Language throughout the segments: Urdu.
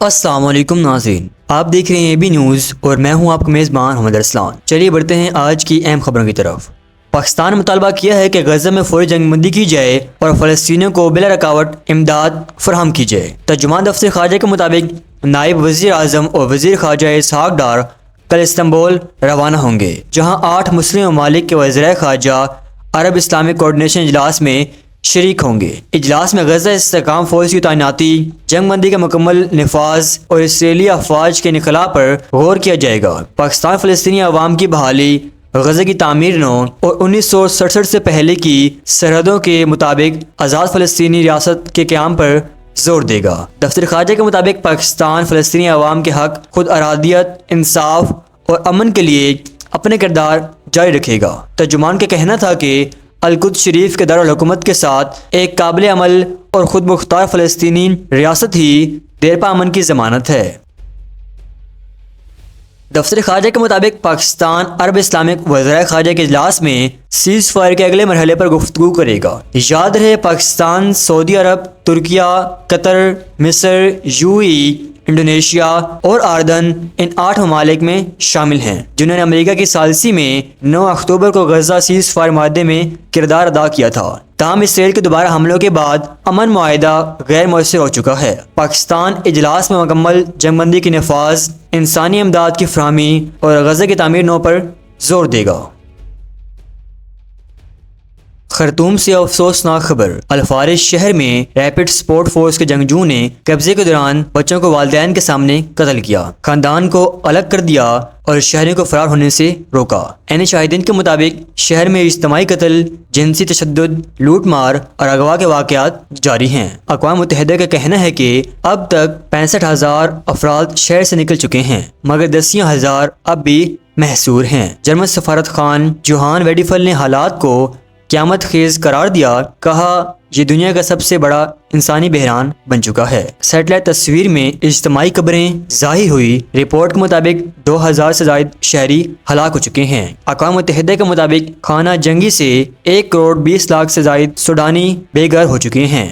السلام علیکم ناظرین، آپ دیکھ رہے ہیں بی نیوز اور میں ہوں آپ کا میزبان محمد ارسلان۔ چلیے بڑھتے ہیں آج کی اہم خبروں کی طرف۔ پاکستان نے مطالبہ کیا ہے کہ غزہ میں فوری جنگ بندی کی جائے اور فلسطینیوں کو بلا رکاوٹ امداد فراہم کی جائے۔ ترجمان دفتر خارجہ کے مطابق نائب وزیر اعظم اور وزیر خارجہ اسحاق ڈار کل استنبول روانہ ہوں گے، جہاں 8 مسلم ممالک کے وزرائے خارجہ عرب اسلامک کوارڈینیشن اجلاس میں شریک ہوں گے۔ اجلاس میں غزہ استحکام فورس کی تعیناتی، جنگ بندی کا مکمل نفاذ اور اسرائیلی افواج کے انخلاء پر غور کیا جائے گا۔ پاکستان فلسطینی عوام کی بحالی، غزہ کی تعمیر نو اور 1967 سے پہلے کی سرحدوں کے مطابق آزاد فلسطینی ریاست کے قیام پر زور دے گا۔ دفتر خارجہ کے مطابق پاکستان فلسطینی عوام کے حق، خود ارادیت، انصاف اور امن کے لیے اپنے کردار جاری رکھے گا۔ ترجمان کا کہنا تھا کہ القدس شریف کے دارالحکومت کے ساتھ ایک قابل عمل اور خود مختار فلسطینی ریاست ہی دیرپا امن کی ضمانت ہے۔ دفتر خارجہ کے مطابق پاکستان عرب اسلامک وزرائے خارجہ کے اجلاس میں سیز فائر کے اگلے مرحلے پر گفتگو کرے گا۔ یاد رہے پاکستان، سعودی عرب، ترکیہ، قطر، مصر، انڈونیشیا اور اردن ان 8 ممالک میں شامل ہیں جنہوں نے امریکہ کی ثالثی میں 9 اکتوبر کو غزہ سیز فائر معاہدے میں کردار ادا کیا تھا۔ تاہم اسرائیل کے دوبارہ حملوں کے بعد امن معاہدہ غیر مؤثر ہو چکا ہے۔ پاکستان اجلاس میں مکمل جنگ بندی کی نفاذ، انسانی امداد کی فراہمی اور غزہ کی تعمیر نو پر زور دے گا۔ خرطوم سے افسوسناک خبر، الفارج شہر میں ریپڈ سپورٹ فورس کے جنگجو نے قبضے کے دوران بچوں کو والدین کے سامنے قتل کیا، خاندان کو الگ کر دیا اور شہریوں کو فرار ہونے سے روکا۔ شاہدین کے مطابق شہر میں اجتماعی قتل، جنسی تشدد، لوٹ مار اور اغوا کے واقعات جاری ہیں۔ اقوام متحدہ کا کہنا ہے کہ اب تک 65,000 افراد شہر سے نکل چکے ہیں، مگر دسیوں ہزار اب بھی محصور ہیں۔ جرمن سفارت خان جوہان ویڈیفل نے حالات کو قیامت خیز قرار دیا، کہا یہ دنیا کا سب سے بڑا انسانی بحران بن چکا ہے۔ سیٹلائٹ تصویر میں اجتماعی قبریں ظاہر ہوئی۔ رپورٹ کے مطابق 2000 سے زائد شہری ہلاک ہو چکے ہیں۔ اقوام متحدہ کے مطابق خانہ جنگی سے 1 کروڑ 20 لاکھ سے زائد سوڈانی بے گھر ہو چکے ہیں۔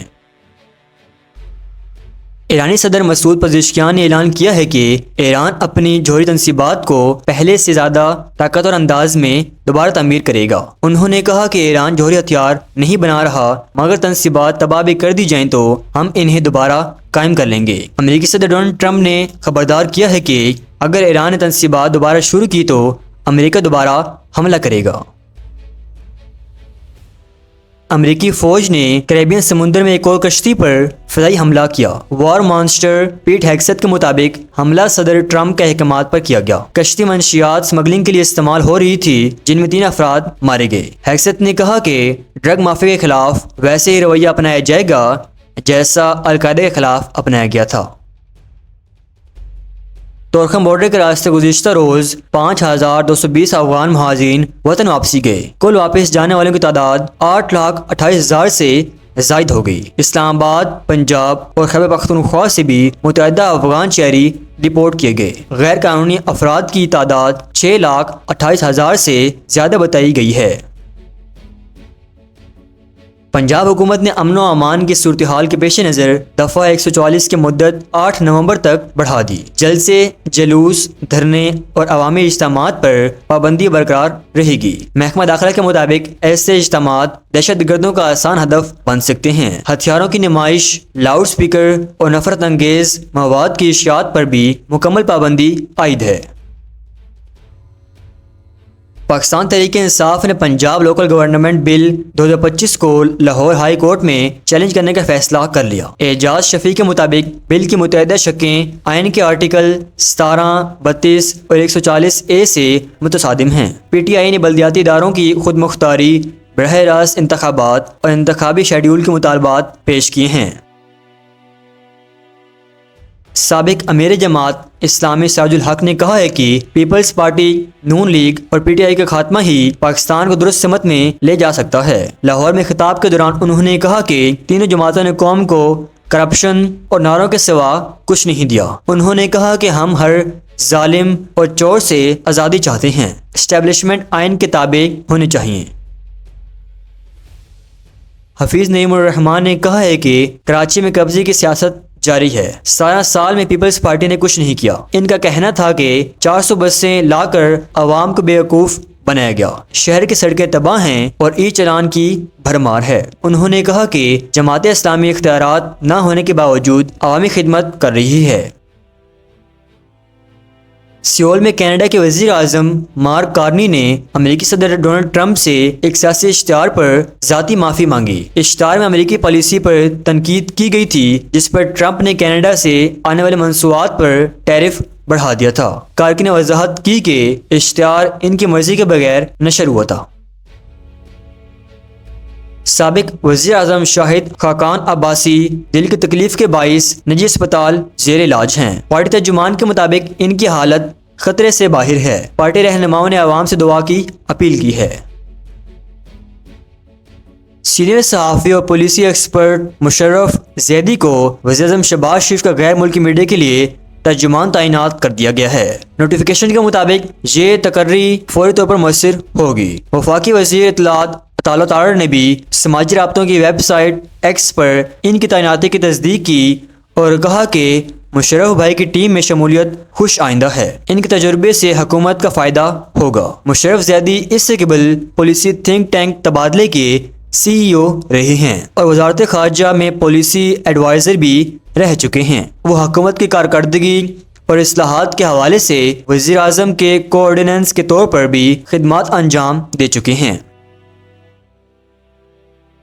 ایرانی صدر مسعود پزشکیان نے اعلان کیا ہے کہ ایران اپنی جوہری تنصیبات کو پہلے سے زیادہ طاقتور انداز میں دوبارہ تعمیر کرے گا۔ انہوں نے کہا کہ ایران جوہری ہتھیار نہیں بنا رہا، مگر تنصیبات تباہ بھی کر دی جائیں تو ہم انہیں دوبارہ قائم کر لیں گے۔ امریکی صدر ڈونلڈ ٹرمپ نے خبردار کیا ہے کہ اگر ایران نے تنصیبات دوبارہ شروع کی تو امریکہ دوبارہ حملہ کرے گا۔ امریکی فوج نے کیریبین سمندر میں ایک اور کشتی پر فضائی حملہ کیا۔ وار مانسٹر پیٹ ہیگسٹ کے مطابق حملہ صدر ٹرمپ کے احکامات پر کیا گیا۔ کشتی منشیات سمگلنگ کے لیے استعمال ہو رہی تھی، جن میں 3 افراد مارے گئے۔ ہیگسٹ نے کہا کہ ڈرگ مافیا کے خلاف ویسے ہی رویہ اپنایا جائے گا جیسا القاعدہ کے خلاف اپنایا گیا تھا۔ تورخم بارڈر کے راستے گزشتہ روز 5220 افغان مہاجرین وطن واپسی گئے۔ کل واپس جانے والوں کی تعداد 8,28,000 سے زائد ہو گئی۔ اسلام آباد، پنجاب اور خیبر پختونخوا سے بھی متعدد افغان شہری رپورٹ کیے گئے۔ غیر قانونی افراد کی تعداد 6,28,000 سے زیادہ بتائی گئی ہے۔ پنجاب حکومت نے امن و امان کی صورتحال کے پیش نظر دفعہ 144 کی مدت 8 نومبر تک بڑھا دی۔ جلسے، جلوس، دھرنے اور عوامی اجتماعات پر پابندی برقرار رہے گی۔ محکمہ داخلہ کے مطابق ایسے اجتماعات دہشت گردوں کا آسان ہدف بن سکتے ہیں۔ ہتھیاروں کی نمائش، لاؤڈ سپیکر اور نفرت انگیز مواد کی اشاعت پر بھی مکمل پابندی عائد ہے۔ پاکستان تحریک انصاف نے پنجاب لوکل گورنمنٹ بل 2025 کو لاہور ہائی کورٹ میں چیلنج کرنے کا فیصلہ کر لیا۔ اعجاز شفیع کے مطابق بل کی متعدد شقیں آئین کے آرٹیکل 17، 32 اور 140A سے متصادم ہیں۔ پی ٹی آئی نے بلدیاتی اداروں کی خود مختاری، براہ راست انتخابات اور انتخابی شیڈول کے مطالبات پیش کیے ہیں۔ سابق امیر جماعت اسلامی سراج الحق نے کہا ہے کہ پیپلز پارٹی، نون لیگ اور پی ٹی آئی کا خاتمہ ہی پاکستان کو درست سمت میں لے جا سکتا ہے۔ لاہور میں خطاب کے دوران انہوں نے کہا کہ تینوں جماعتوں نے قوم کو کرپشن اور نعروں کے سوا کچھ نہیں دیا۔ انہوں نے کہا کہ ہم ہر ظالم اور چور سے آزادی چاہتے ہیں، اسٹیبلشمنٹ آئین کے تابع ہونے چاہیے۔ حفیظ نعیم الرحمان نے کہا ہے کہ کراچی میں قبضے کی سیاست جاری ہے۔ 17 سال میں پیپلز پارٹی نے کچھ نہیں کیا۔ ان کا کہنا تھا کہ 400 بسیں لا کر عوام کو بیوقوف بنایا گیا، شہر کی سڑکیں تباہ ہیں اور ای چلان کی بھرمار ہے۔ انہوں نے کہا کہ جماعت اسلامی اختیارات نہ ہونے کے باوجود عوامی خدمت کر رہی ہے۔ سیول میں کینیڈا کے وزیر اعظم مارک کارنی نے امریکی صدر ڈونلڈ ٹرمپ سے ایک سیاسی اشتہار پر ذاتی معافی مانگی۔ اشتہار میں امریکی پالیسی پر تنقید کی گئی تھی جس پر ٹرمپ نے کینیڈا سے آنے والے مصنوعات پر ٹیرف بڑھا دیا تھا۔ کارنی نے وضاحت کی کہ اشتہار ان کی مرضی کے بغیر نشر ہوا تھا۔ سابق وزیر اعظم شاہد خاقان عباسی دل کی تکلیف کے باعث نجی اسپتال زیر علاج ہیں۔ پارٹی ترجمان کے مطابق ان کی حالت خطرے سے باہر ہے۔ پارٹی رہنماؤں نے عوام سے دعا کی اپیل کی ہے۔ سینئر صحافی اور پولیسی ایکسپرٹ مشرف زیدی کو وزیر اعظم شہباز شریف کا غیر ملکی میڈیا کے لیے ترجمان تعینات کر دیا گیا ہے۔ نوٹیفیکیشن کے مطابق یہ تقرری فوری طور پر مؤثر ہوگی۔ وفاقی وزیر اطلاعات اطالع طاہر نے بھی سماجی رابطوں کی ویب سائٹ ایکس پر ان کی تعیناتی کی تصدیق کی اور کہا کہ مشرف بھائی کی ٹیم میں شمولیت خوش آئندہ ہے۔ ان کے تجربے سے حکومت کا فائدہ ہوگا۔ مشرف زیدی اس سے قبل پالیسی تھنک ٹینک تبادلے کے CEO رہے ہیں اور وزارت خارجہ میں پالیسی ایڈوائزر بھی رہ چکے ہیں۔ وہ حکومت کی کارکردگی اور اصلاحات کے حوالے سے وزیر اعظم کے کوآرڈیننس کے طور پر بھی خدمات انجام دے چکے ہیں۔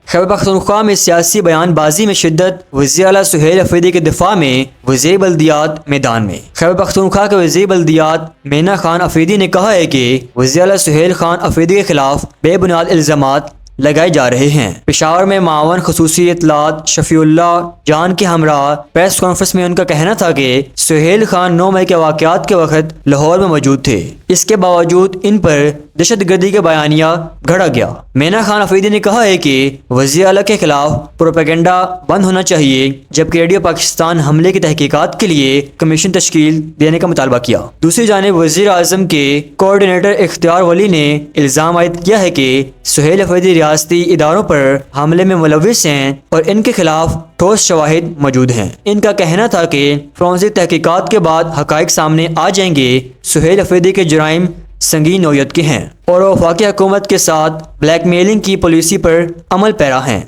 خیبر پختونخوا میں سیاسی بیان بازی میں شدت، وزیر اعلیٰ سہیل افریدی کے دفاع میں وزیر بلدیات میدان میں۔ خیبر پختونخوا کے وزیر بلدیات مینا خان افریدی نے کہا ہے کہ وزیر اعلیٰ سہیل خان افریدی کے خلاف بے بنیاد الزامات لگائے جا رہے ہیں۔ پشاور میں معاون خصوصی اطلاعات شفیع اللہ جان کے ہمراہ پریس کانفرنس میں ان کا کہنا تھا کہ سہیل خان 9 مئی کے واقعات کے وقت لاہور میں موجود تھے، اس کے باوجود ان پر دہشت گردی کا بیانیہ گھڑا گیا۔ مینا خان افریدی نے کہا ہے کہ وزیر اعلیٰ کے خلاف پروپیگنڈا بند ہونا چاہیے، جبکہ ریڈیو پاکستان حملے کی تحقیقات کے لیے کمیشن تشکیل دینے کا مطالبہ کیا۔ دوسری جانب وزیر اعظم کے کوآرڈینیٹر اختیار ولی نے الزام عائد کیا ہے کہ سہیل افریدی ریاستی اداروں پر حملے میں ملوث ہیں اور ان کے خلاف ٹھوس شواہد موجود ہیں۔ ان کا کہنا تھا کہ فورنسک تحقیقات کے بعد حقائق سامنے آ جائیں گے۔ سہیل افریدی کے جرائم سنگین نوعیت کے ہیں اور وہ وفاقی حکومت کے ساتھ بلیک میلنگ کی پالیسی پر عمل پیرا ہیں۔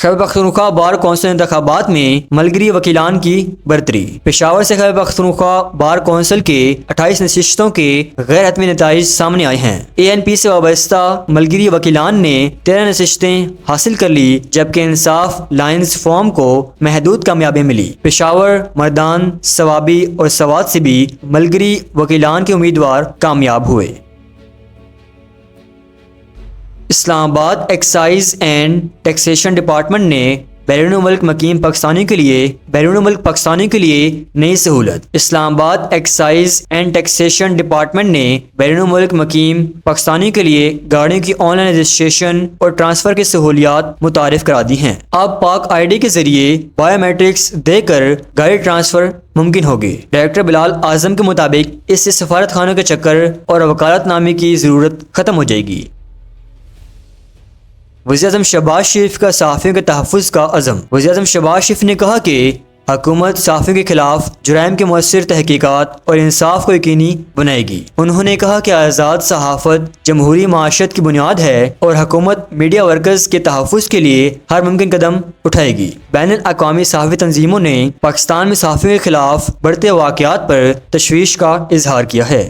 خیبر پختونخوا بار کونسل انتخابات میں ملگری وکیلان کی برتری۔ پشاور سے خیبر پختونخوا بار کونسل کے 28 نشستوں کے غیر حتمی نتائج سامنے آئے ہیں۔ ANP سے وابستہ ملگری وکیلان نے 13 نشستیں حاصل کر لی، جبکہ انصاف لائنز فورم کو محدود کامیابی ملی۔ پشاور، مردان، ثوابی اور سوات سے بھی ملگری وکیلان کے امیدوار کامیاب ہوئے۔ اسلام آباد ایکسائز اینڈ ٹیکسیشن ڈپارٹمنٹ نے بیرون ملک مقیم پاکستانی کے لیے نئی سہولت۔ اسلام آباد ایکسائز اینڈ ٹیکسیشن ڈپارٹمنٹ نے بیرون ملک مقیم پاکستانی کے لیے گاڑیوں کی آن لائن رجسٹریشن اور ٹرانسفر کی سہولیات متعارف کرا دی ہیں۔ اب پاک ID کے ذریعے بایو میٹرکس دے کر گاڑی ٹرانسفر ممکن ہوگی۔ ڈائریکٹر بلال اعظم کے مطابق اس سے سفارت خانوں کے چکر اور وکالت نامے کی ضرورت ختم ہو جائے گی۔ وزیر اعظم شہباز شریف کا صحافیوں کے تحفظ کا عزم۔ وزیر اعظم شہباز شریف نے کہا کہ حکومت صحافیوں کے خلاف جرائم کی مؤثر تحقیقات اور انصاف کو یقینی بنائے گی۔ انہوں نے کہا کہ آزاد صحافت جمہوری معاشرت کی بنیاد ہے اور حکومت میڈیا ورکرز کے تحفظ کے لیے ہر ممکن قدم اٹھائے گی۔ بین الاقوامی صحافی تنظیموں نے پاکستان میں صحافیوں کے خلاف بڑھتے واقعات پر تشویش کا اظہار کیا ہے۔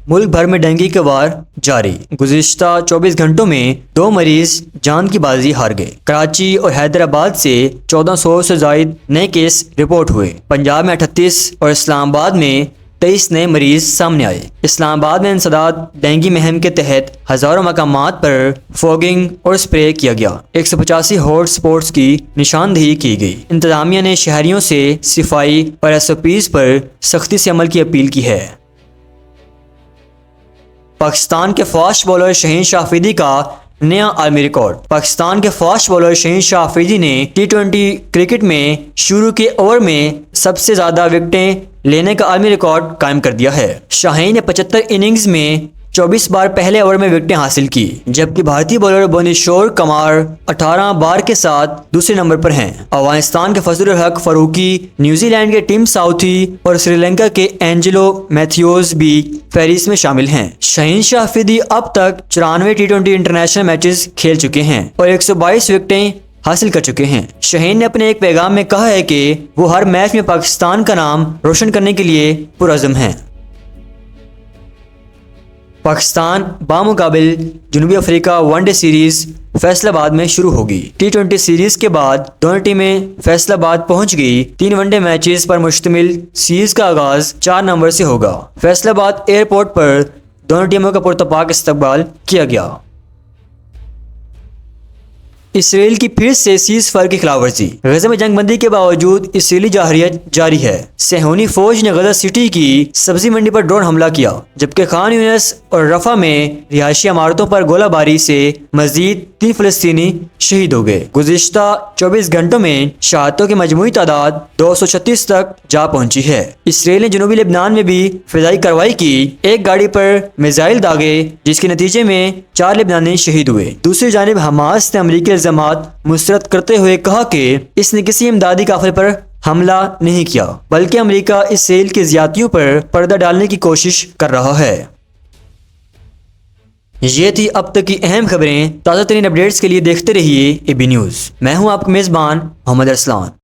ملک بھر میں ڈینگی کے وار جاری۔ گزشتہ 24 گھنٹوں میں 2 مریض جان کی بازی ہار گئے۔ کراچی اور حیدرآباد سے 1400 سے زائد نئے کیس رپورٹ ہوئے۔ پنجاب میں 38 اور اسلام آباد میں 23 نئے مریض سامنے آئے۔ اسلام آباد میں انسداد ڈینگی مہم کے تحت ہزاروں مقامات پر فوگنگ اور اسپرے کیا گیا۔ 185 ہاٹ سپاٹس کی نشاندہی کی گئی۔ انتظامیہ نے شہریوں سے صفائی اور SOPs پر سختی سے عمل کی اپیل کی ہے۔ پاکستان کے فاسٹ بالر شہین شاہ آفریدی کا نیا عالمی ریکارڈ۔ پاکستان کے فاسٹ بالر شہین شاہ آفریدی نے T20 کرکٹ میں شروع کے اوور میں سب سے زیادہ وکٹیں لینے کا عالمی ریکارڈ قائم کر دیا ہے۔ شاہین نے 75 اننگز میں 24 بار پہلے اوور میں وکٹیں حاصل کی، جبکہ بھارتی بالر بھونیشور کمار 18 بار کے ساتھ دوسرے نمبر پر ہیں۔ افغانستان کے فضل الحق فاروقی، نیوزی لینڈ کے ٹیم ساؤتھی اور سری لنکا کے اینجلو میتھیوز بھی فہرست میں شامل ہیں۔ شہین شاہ افریدی اب تک 94 T20 انٹرنیشنل میچز کھیل چکے ہیں اور 122 وکٹیں حاصل کر چکے ہیں۔ شہین نے اپنے ایک پیغام میں کہا ہے کہ وہ ہر میچ میں پاکستان کا نام روشن کرنے کے لیے پرعزم ہیں۔ پاکستان بامقابل جنوبی افریقہ ون ڈے سیریز فیصل آباد میں شروع ہوگی۔ T20 سیریز کے بعد دونوں ٹیمیں فیصل آباد پہنچ گئی۔ 3 ون ڈے میچز پر مشتمل سیریز کا آغاز 4 نومبر سے ہوگا۔ فیصل آباد ایئرپورٹ پر دونوں ٹیموں کا پرتپاک استقبال کیا گیا۔ اسرائیل کی پھر سے سیز فائر کی خلاف ورزی۔ غزہ میں جنگ بندی کے باوجود اسرائیلی جارحیت جاری ہے۔ صہیونی فوج نے غزہ سٹی کی سبزی منڈی پر ڈرون حملہ کیا، جبکہ خان یونس اور رفح میں رہائشی عمارتوں پر گولہ باری سے مزید 3 فلسطینی شہید ہو گئے۔ گزشتہ 24 گھنٹوں میں شہادتوں کی مجموعی تعداد 236 تک جا پہنچی ہے۔ اسرائیل نے جنوبی لبنان میں بھی فضائی کارروائی کی، ایک گاڑی پر میزائل داغے جس کے نتیجے میں 4 لبنانی شہید ہوئے۔ دوسری جانب حماس نے امریکی الزامات مسترد کرتے ہوئے کہا کہ اس نے کسی امدادی قافلے پر حملہ نہیں کیا، بلکہ امریکہ اسرائیل کی زیادتیوں پر پردہ ڈالنے کی کوشش کر رہا ہے۔ یہ تھی اب تک کی اہم خبریں۔ تازہ ترین اپڈیٹس کے لیے دیکھتے رہیے AB نیوز۔ میں ہوں آپ کا میزبان محمد ارسلان۔